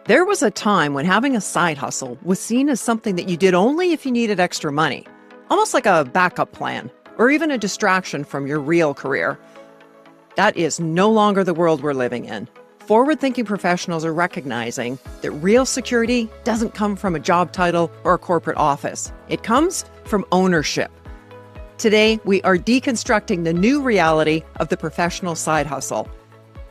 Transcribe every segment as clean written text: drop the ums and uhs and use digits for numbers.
There was a time when having a side hustle was seen as something that you did only if you needed extra money, almost like a backup plan or even a distraction from your real career. That is no longer the world we're living in. Forward-thinking professionals are recognizing that real security doesn't come from a job title or a corporate office. It comes from ownership. Today, we are deconstructing the new reality of the professional side hustle.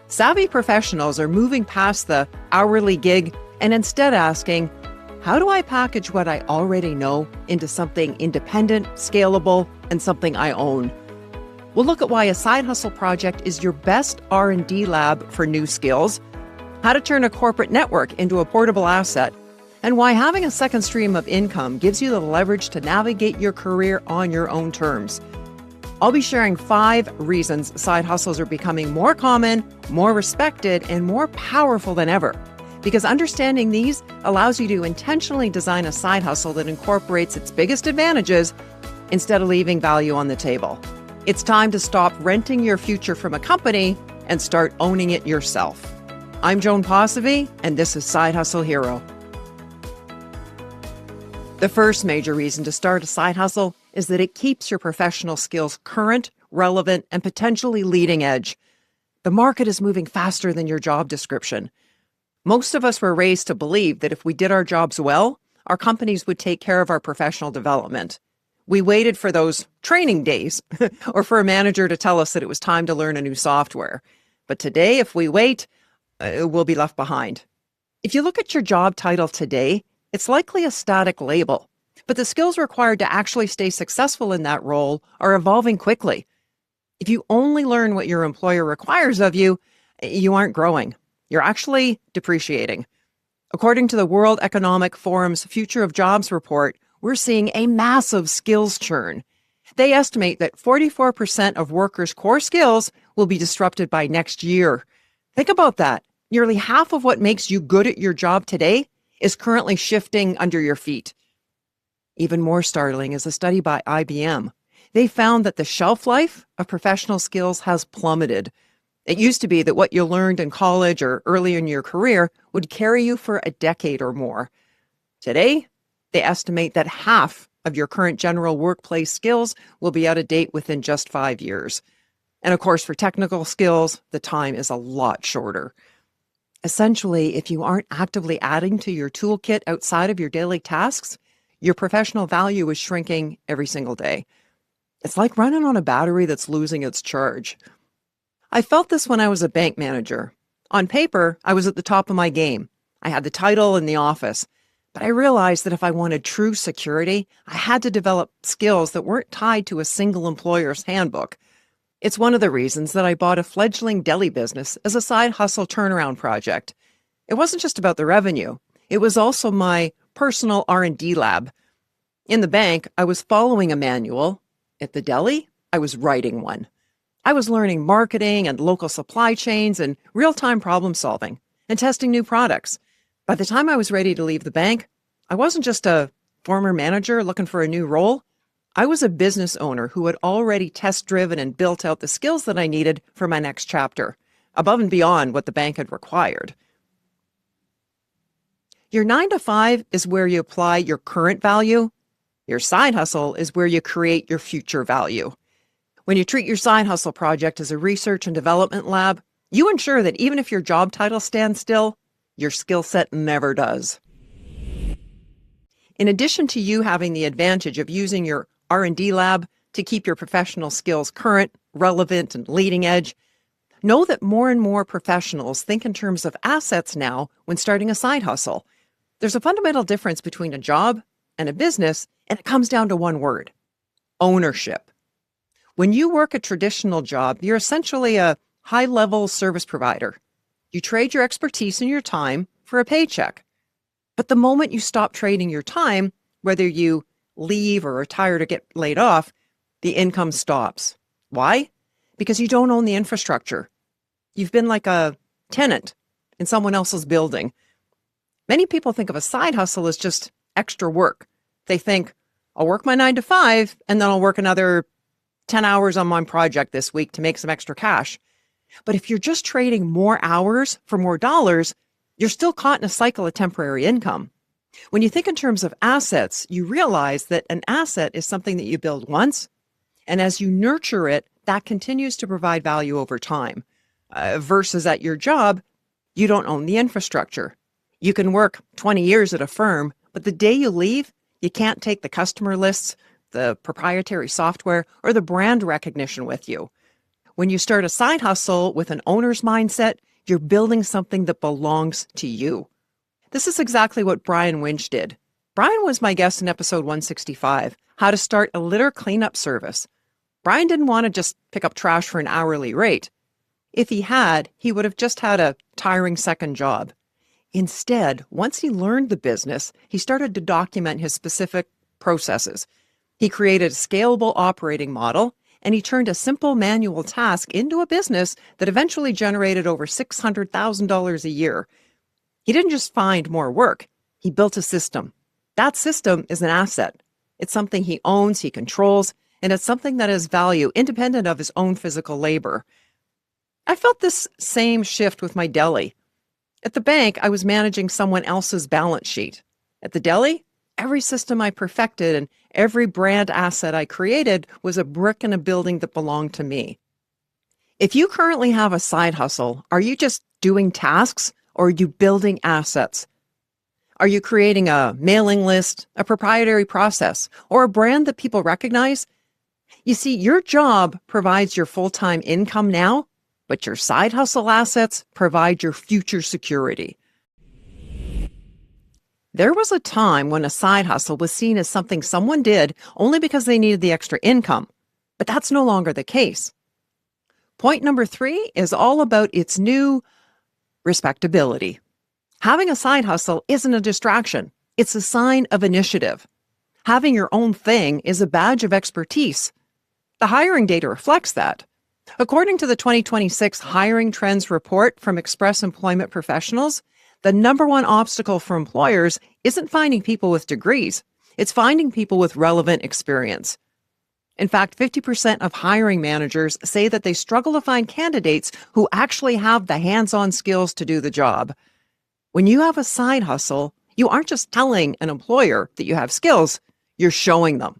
Savvy professionals are moving past the hourly gig and instead asking, how do I package what I already know into something independent, scalable, and something I own? We'll look at why a side hustle project is your best R&D lab for new skills, how to turn a corporate network into a portable asset, and why having a second stream of income gives you the leverage to navigate your career on your own terms. I'll be sharing 5 reasons side hustles are becoming more common, more respected, and more powerful than ever. Because understanding these allows you to intentionally design a side hustle that incorporates its biggest advantages instead of leaving value on the table. It's time to stop renting your future from a company and start owning it yourself. I'm Joan, and this is Side Hustle Hero. The first major reason to start a side hustle is that it keeps your professional skills current, relevant, and potentially leading edge. The market is moving faster than your job description. Most of us were raised to believe that if we did our jobs well, our companies would take care of our professional development. We waited for those training days or for a manager to tell us that it was time to learn a new software. But today, if we wait, we'll be left behind. If you look at your job title today, it's likely a static label, but the skills required to actually stay successful in that role are evolving quickly. If you only learn what your employer requires of you, you aren't growing. You're actually depreciating. According to the World Economic Forum's Future of Jobs report, we're seeing a massive skills churn. They estimate that 44% of workers' core skills will be disrupted by next year. Think about that. Nearly half of what makes you good at your job today is currently shifting under your feet. Even more startling is a study by IBM. They found that the shelf life of professional skills has plummeted. It used to be that what you learned in college or early in your career would carry you for a decade or more. Today, they estimate that half of your current general workplace skills will be out of date within just 5 years. And of course, for technical skills, the time is a lot shorter. Essentially, if you aren't actively adding to your toolkit outside of your daily tasks, your professional value is shrinking every single day. It's like running on a battery that's losing its charge. I felt this when I was a bank manager. On paper, I was at the top of my game. I had the title in the office. But I realized that if I wanted true security, I had to develop skills that weren't tied to a single employer's handbook. It's one of the reasons that I bought a fledgling deli business as a side hustle turnaround project. It wasn't just about the revenue. It was also my personal R&D lab. In the bank, I was following a manual. At the deli, I was writing one. I was learning marketing and local supply chains and real-time problem solving and testing new products. By the time I was ready to leave the bank, I wasn't just a former manager looking for a new role. I was a business owner who had already test-driven and built out the skills that I needed for my next chapter, above and beyond what the bank had required. Your 9-to-5 is where you apply your current value. Your side hustle is where you create your future value. When you treat your side hustle project as a research and development lab, you ensure that even if your job title stands still, your skill set never does. In addition to you having the advantage of using your R&D lab to keep your professional skills current, relevant, and leading edge, know that more and more professionals think in terms of assets now when starting a side hustle. There's a fundamental difference between a job and a business, and it comes down to one word: ownership. When you work a traditional job, you're essentially a high-level service provider. You trade your expertise and your time for a paycheck. But the moment you stop trading your time, whether you leave or retire to get laid off, the income stops. Why? Because you don't own the infrastructure. You've been like a tenant in someone else's building. Many people think of a side hustle as just extra work. They think, I'll work my 9-to-5 and then I'll work another 10 hours on my project this week to make some extra cash. But if you're just trading more hours for more dollars, You're still caught in a cycle of temporary income. When you think in terms of assets, you realize that an asset is something that you build once, and as you nurture it, that continues to provide value over time. Versus at your job, you don't own the infrastructure. You can work 20 years at a firm, but the day you leave, you can't take the customer lists, the proprietary software, or the brand recognition with you. When you start a side hustle with an owner's mindset, you're building something that belongs to you. This is exactly what Brian Winch did. Brian was my guest in episode 165, How to Start a Litter Cleanup Service. Brian didn't want to just pick up trash for an hourly rate. If he had, he would have just had a tiring second job. Instead, once he learned the business, he started to document his specific processes. He created a scalable operating model, and he turned a simple manual task into a business that eventually generated over $600,000 a year. He didn't just find more work, he built a system. That system is an asset. It's something he owns, he controls, and it's something that has value independent of his own physical labor. I felt this same shift with my deli. At the bank, I was managing someone else's balance sheet. At the deli, every system I perfected and every brand asset I created was a brick in a building that belonged to me. If you currently have a side hustle, are you just doing tasks or are you building assets? Are you creating a mailing list, a proprietary process, or a brand that people recognize? You see, your job provides your full-time income now, but your side hustle assets provide your future security. There was a time when a side hustle was seen as something someone did only because they needed the extra income, but that's no longer the case. Point number 3 is all about its new respectability. Having a side hustle isn't a distraction. It's a sign of initiative. Having your own thing is a badge of expertise. The hiring data reflects that. According to the 2026 Hiring Trends Report from Express Employment Professionals, the number one obstacle for employers isn't finding people with degrees. It's finding people with relevant experience. In fact, 50% of hiring managers say that they struggle to find candidates who actually have the hands-on skills to do the job. When you have a side hustle, you aren't just telling an employer that you have skills, you're showing them.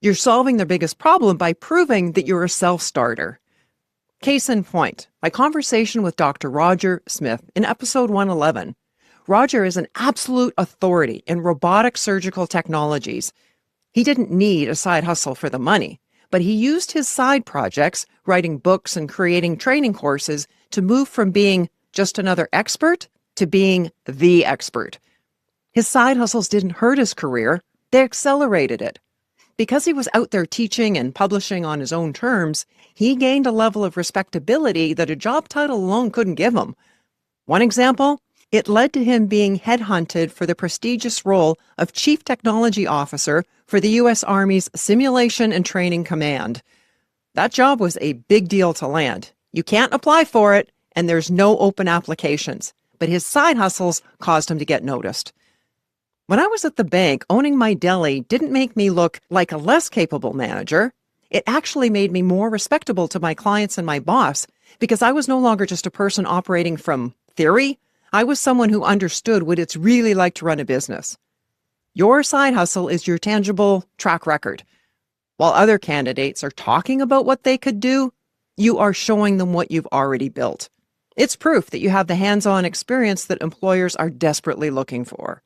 You're solving their biggest problem by proving that you're a self-starter. Case in point, my conversation with Dr. Roger Smith in episode 111. Roger is an absolute authority in robotic surgical technologies. He didn't need a side hustle for the money, but he used his side projects, writing books and creating training courses, to move from being just another expert to being the expert. His side hustles didn't hurt his career, they accelerated it. Because he was out there teaching and publishing on his own terms, he gained a level of respectability that a job title alone couldn't give him. One example, it led to him being headhunted for the prestigious role of Chief Technology Officer for the U.S. Army's Simulation and Training Command. That job was a big deal to land. You can't apply for it, and there's no open applications. But his side hustles caused him to get noticed. When I was at the bank, owning my deli didn't make me look like a less capable manager. It actually made me more respectable to my clients and my boss because I was no longer just a person operating from theory. I was someone who understood what it's really like to run a business. Your side hustle is your tangible track record. While other candidates are talking about what they could do, you are showing them what you've already built. It's proof that you have the hands-on experience that employers are desperately looking for.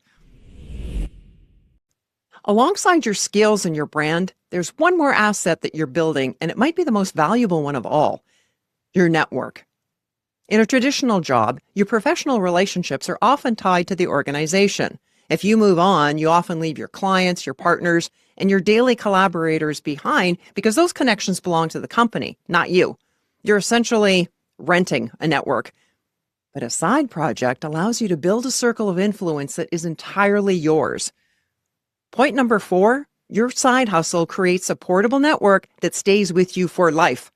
Alongside your skills and your brand, there's one more asset that you're building, and it might be the most valuable one of all, your network. In a traditional job, your professional relationships are often tied to the organization. If you move on, you often leave your clients, your partners, and your daily collaborators behind because those connections belong to the company, not you. You're essentially renting a network. But a side project allows you to build a circle of influence that is entirely yours. Point number 4, your side hustle creates a portable network that stays with you for life.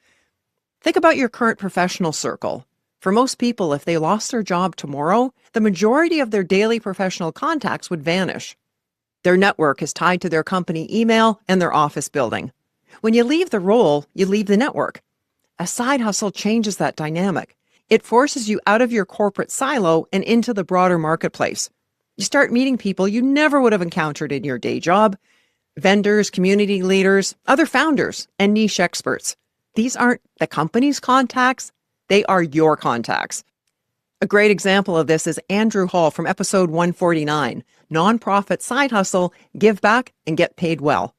Think about your current professional circle. For most people, if they lost their job tomorrow, the majority of their daily professional contacts would vanish. Their network is tied to their company email and their office building. When you leave the role, you leave the network. A side hustle changes that dynamic. It forces you out of your corporate silo and into the broader marketplace. You start meeting people you never would have encountered in your day job: vendors, community leaders, other founders, and niche experts. These aren't the company's contacts, they are your contacts. A great example of this is Andrew Hall from episode 149, Nonprofit Side Hustle, Give Back and Get Paid Well.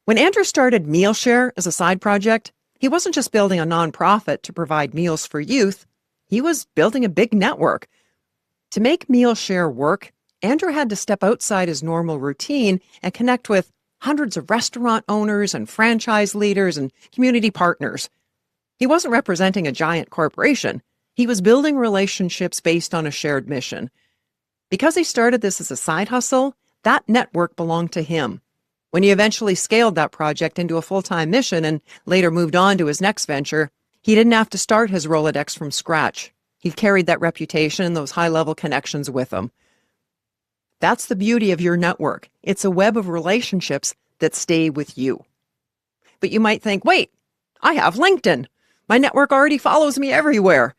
When Andrew started MealShare as a side project, he wasn't just building a nonprofit to provide meals for youth, he was building a big network. To make MealShare work, Andrew had to step outside his normal routine and connect with hundreds of restaurant owners and franchise leaders and community partners. He wasn't representing a giant corporation. He was building relationships based on a shared mission. Because he started this as a side hustle, that network belonged to him. When he eventually scaled that project into a full-time mission and later moved on to his next venture, he didn't have to start his Rolodex from scratch. He carried that reputation and those high-level connections with him. That's the beauty of your network. It's a web of relationships that stay with you. But you might think, wait, I have LinkedIn. My network already follows me everywhere.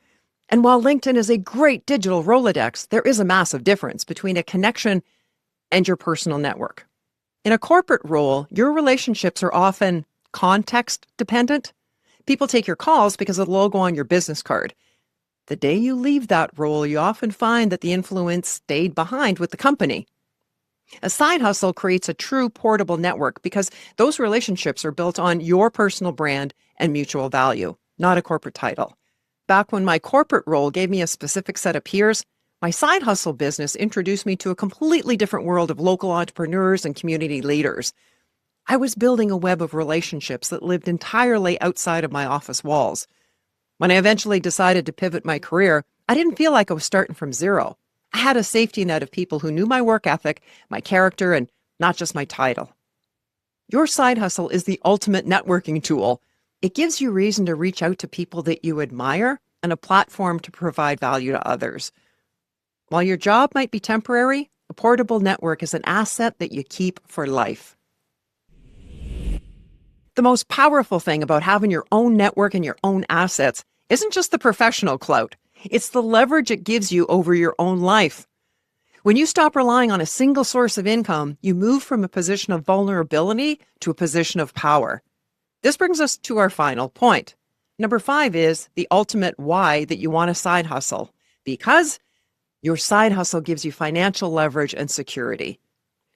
And while LinkedIn is a great digital Rolodex, there is a massive difference between a connection and your personal network. In a corporate role, your relationships are often context dependent. People take your calls because of the logo on your business card. The day you leave that role, you often find that the influence stayed behind with the company. A side hustle creates a true portable network because those relationships are built on your personal brand and mutual value, not a corporate title. Back when my corporate role gave me a specific set of peers, my side hustle business introduced me to a completely different world of local entrepreneurs and community leaders. I was building a web of relationships that lived entirely outside of my office walls. When I eventually decided to pivot my career, I didn't feel like I was starting from zero. I had a safety net of people who knew my work ethic, my character, and not just my title. Your side hustle is the ultimate networking tool. It gives you reason to reach out to people that you admire and a platform to provide value to others. While your job might be temporary, a portable network is an asset that you keep for life. The most powerful thing about having your own network and your own assets isn't just the professional clout. It's the leverage it gives you over your own life. When you stop relying on a single source of income, you move from a position of vulnerability to a position of power. This brings us to our final point. Number 5 is the ultimate why that you want a side hustle. Because your side hustle gives you financial leverage and security.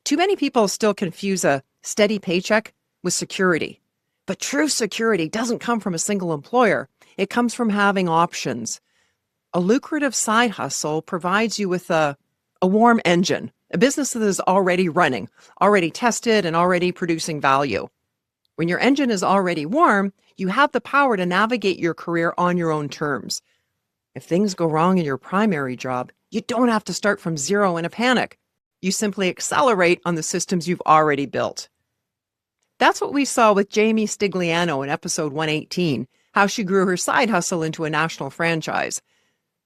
Too many people still confuse a steady paycheck with security. But true security doesn't come from a single employer. It comes from having options. A lucrative side hustle provides you with a warm engine, a business that is already running, already tested, and already producing value. When your engine is already warm, you have the power to navigate your career on your own terms. If things go wrong in your primary job, you don't have to start from zero in a panic. You simply accelerate on the systems you've already built. That's what we saw with Jamie Stigliano in episode 118, how she grew her side hustle into a national franchise.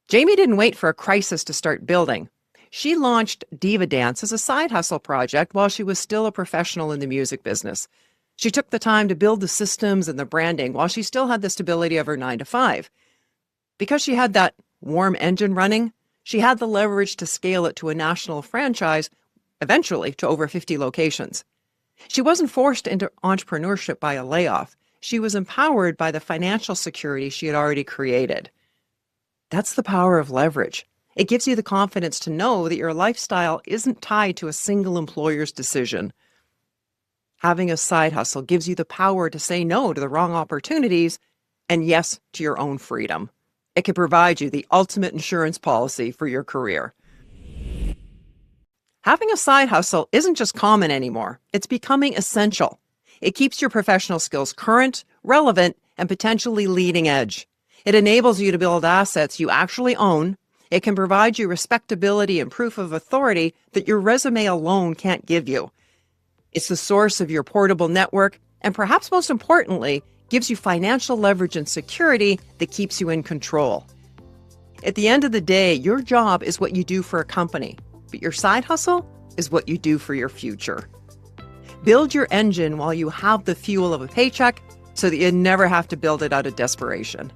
Jamie didn't wait for a crisis to start building. She launched Diva Dance as a side hustle project while she was still a professional in the music business. She took the time to build the systems and the branding while she still had the stability of her 9-to-5. Because she had that warm engine running, she had the leverage to scale it to a national franchise, eventually to over 50 locations. She wasn't forced into entrepreneurship by a layoff. She was empowered by the financial security she had already created. That's the power of leverage. It gives you the confidence to know that your lifestyle isn't tied to a single employer's decision. Having a side hustle gives you the power to say no to the wrong opportunities and yes to your own freedom. It can provide you the ultimate insurance policy for your career. Having a side hustle isn't just common anymore. It's becoming essential. It keeps your professional skills current, relevant, and potentially leading edge. It enables you to build assets you actually own. It can provide you respectability and proof of authority that your resume alone can't give you. It's the source of your portable network, and perhaps most importantly, gives you financial leverage and security that keeps you in control. At the end of the day, your job is what you do for a company, but your side hustle is what you do for your future. Build your engine while you have the fuel of a paycheck so that you never have to build it out of desperation.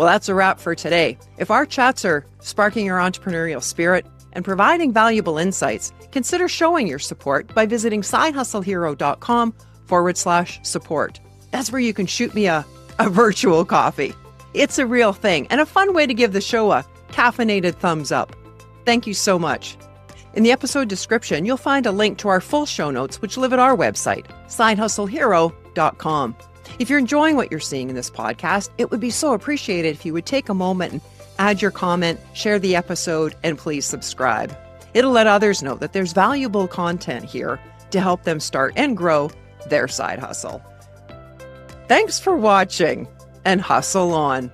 Well, that's a wrap for today. If our chats are sparking your entrepreneurial spirit and providing valuable insights, consider showing your support by visiting sidehustlehero.com/support. That's where you can shoot me a virtual coffee. It's a real thing and a fun way to give the show a caffeinated thumbs up. Thank you so much. In the episode description, you'll find a link to our full show notes, which live at our website, sidehustlehero.com. If you're enjoying what you're seeing in this podcast, it would be so appreciated if you would take a moment and add your comment, share the episode, and please subscribe. It'll let others know that there's valuable content here to help them start and grow their side hustle. Thanks for watching, and hustle on.